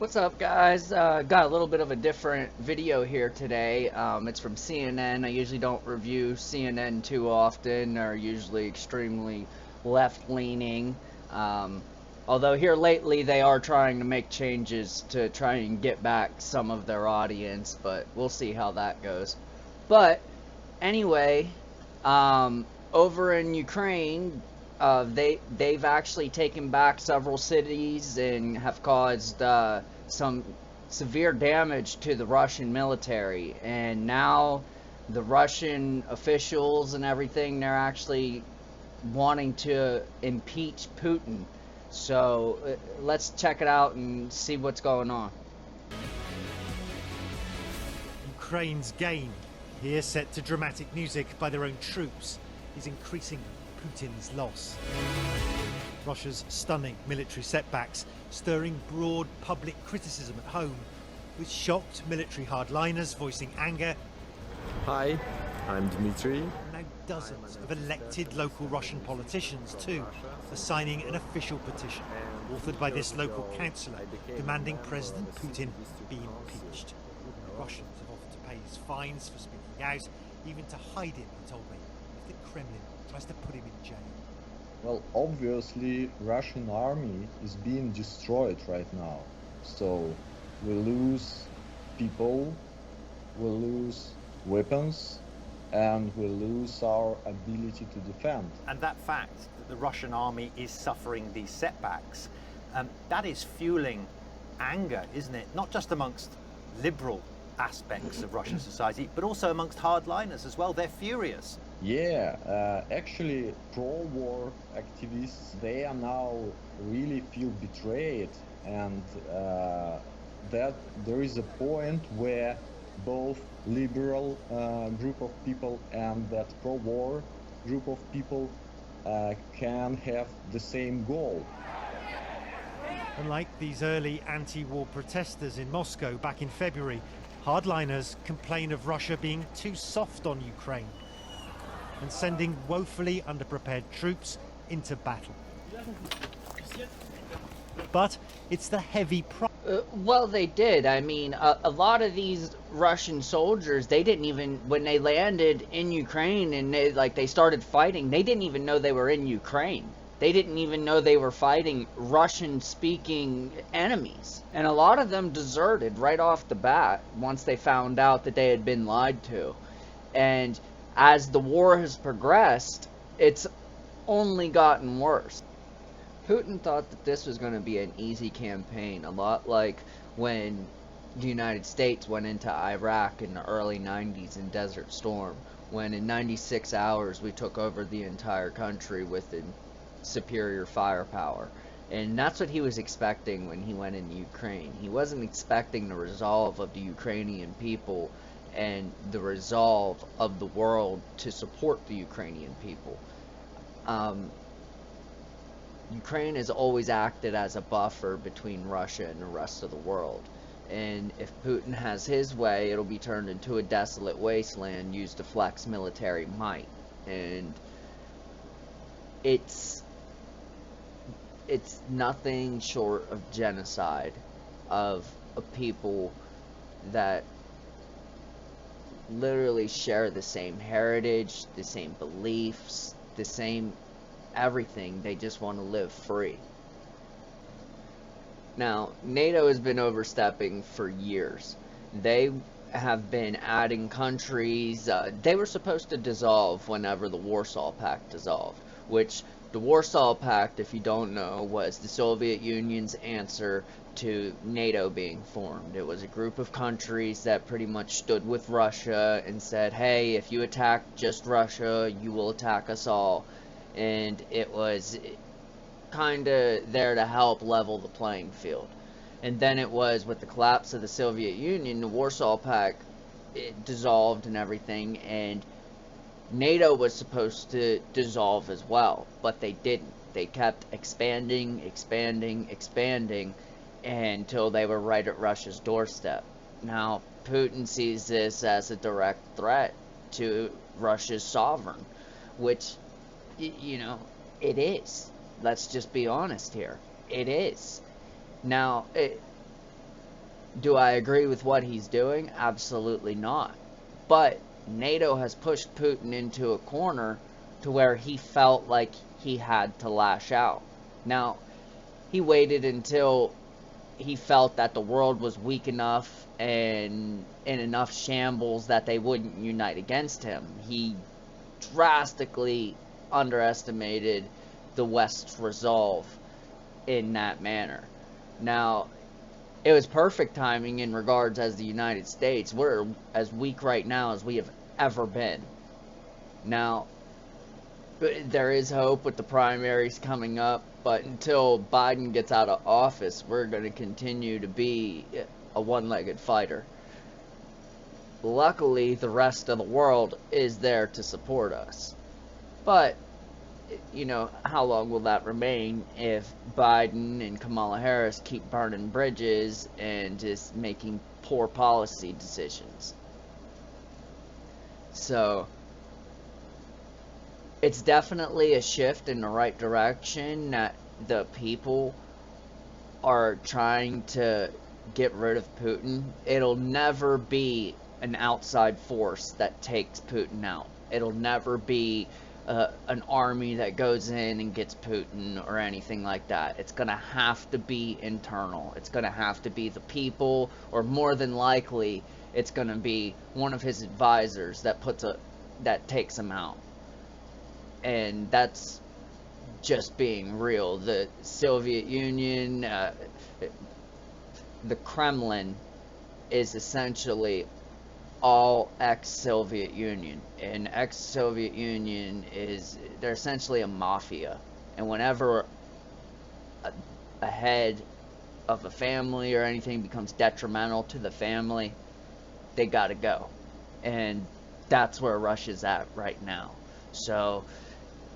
What's up, guys? Got a little bit of a different video here today. It's from CNN. I usually don't review CNN too often. They're usually extremely left-leaning. Although here lately they are trying to make changes to try and get back some of their audience, but we'll see how that goes. But anyway, over in Ukraine, they've actually taken back several cities and have caused some severe damage to the Russian military. And now the Russian officials and everything, they're actually wanting to impeach Putin. So let's check it out and see what's going on. Ukraine's gain, here set to dramatic music by their own troops, is increasing Putin's loss. Russia's stunning military setbacks stirring broad public criticism at home, with shocked military hardliners voicing anger. Hi, I'm Dmitry. Now dozens of elected local Russian politicians too are signing an official petition authored by this local councillor demanding President Putin be impeached. Russians have offered to pay his fines for speaking out, even to hide him, he told me, if the Kremlin tries to put him in jail. Well, obviously, Russian army is being destroyed right now. So we lose people, we lose weapons, and we lose our ability to defend. And that fact that the Russian army is suffering these setbacks, that is fueling anger, isn't it? Not just amongst liberal aspects of Russian society, but also amongst hardliners as well. They're furious. Yeah, actually, pro-war activists, they are now really feel betrayed, and that there is a point where both liberal group of people and that pro-war group of people can have the same goal. Unlike these early anti-war protesters in Moscow back in February, hardliners complain of Russia being too soft on Ukraine and sending woefully underprepared troops into battle. But it's the heavy price. Well, they did. I mean, a lot of these Russian soldiers, they didn't even, when they landed in Ukraine and they started fighting, they didn't even know they were in Ukraine. They didn't even know they were fighting Russian-speaking enemies. And a lot of them deserted right off the bat once they found out that they had been lied to. And as the war has progressed, it's only gotten worse. Putin thought that this was going to be an easy campaign, a lot like when the United States went into Iraq in the early 90s in Desert Storm, when in 96 hours we took over the entire country with superior firepower. And that's what he was expecting when he went into Ukraine. He wasn't expecting the resolve of the Ukrainian people and the resolve of the world to support the Ukrainian people. Ukraine has always acted as a buffer between Russia and the rest of the world. And if Putin has his way, it'll be turned into a desolate wasteland used to flex military might. And it's nothing short of genocide of a people that literally share the same heritage, the same beliefs, the same everything. They just want to live free. Now, NATO has been overstepping for years. They have been adding countries. They were supposed to dissolve whenever the Warsaw Pact dissolved, which the Warsaw Pact, if you don't know, was the Soviet Union's answer to NATO being formed. It was a group of countries that pretty much stood with Russia and said, hey, if you attack just Russia, you will attack us all. And it was kind of there to help level the playing field. And then it was with the collapse of the Soviet Union, the Warsaw Pact, it dissolved and everything, and NATO was supposed to dissolve as well, but they didn't. They kept expanding until they were right at Russia's doorstep. Now, Putin sees this as a direct threat to Russia's sovereign, which, you know, it is. Let's just be honest here. It is. Now, Do I agree with what he's doing? Absolutely not. But NATO has pushed Putin into a corner to where he felt like he had to lash out. Now, he waited until he felt that the world was weak enough and in enough shambles that they wouldn't unite against him. He drastically underestimated the West's resolve in that manner. Now, it was perfect timing in regards as the United States. We're as weak right now as we have ever been. Now, there is hope with the primaries coming up, but until Biden gets out of office, we're going to continue to be a one-legged fighter. Luckily, the rest of the world is there to support us. But, you know, how long will that remain if Biden and Kamala Harris keep burning bridges and just making poor policy decisions? So, it's definitely a shift in the right direction that the people are trying to get rid of Putin. It'll never be an outside force that takes Putin out. It'll never be an army that goes in and gets Putin or anything like that. It's going to have to be internal. It's going to have to be the people, or more than likely, it's going to be one of his advisors that takes him out. And that's just being real. The Soviet Union, the Kremlin is essentially all ex-Soviet Union. And ex-Soviet Union they're essentially a mafia. And whenever a head of a family or anything becomes detrimental to the family, they gotta go. And that's where Russia's at right now. So,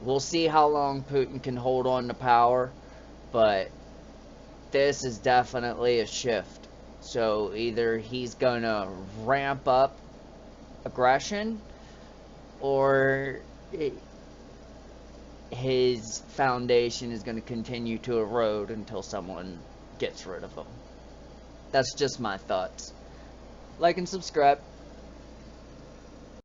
we'll see how long Putin can hold on to power, but this is definitely a shift. So either he's going to ramp up aggression, or his foundation is going to continue to erode until someone gets rid of him. That's just my thoughts. Like and subscribe.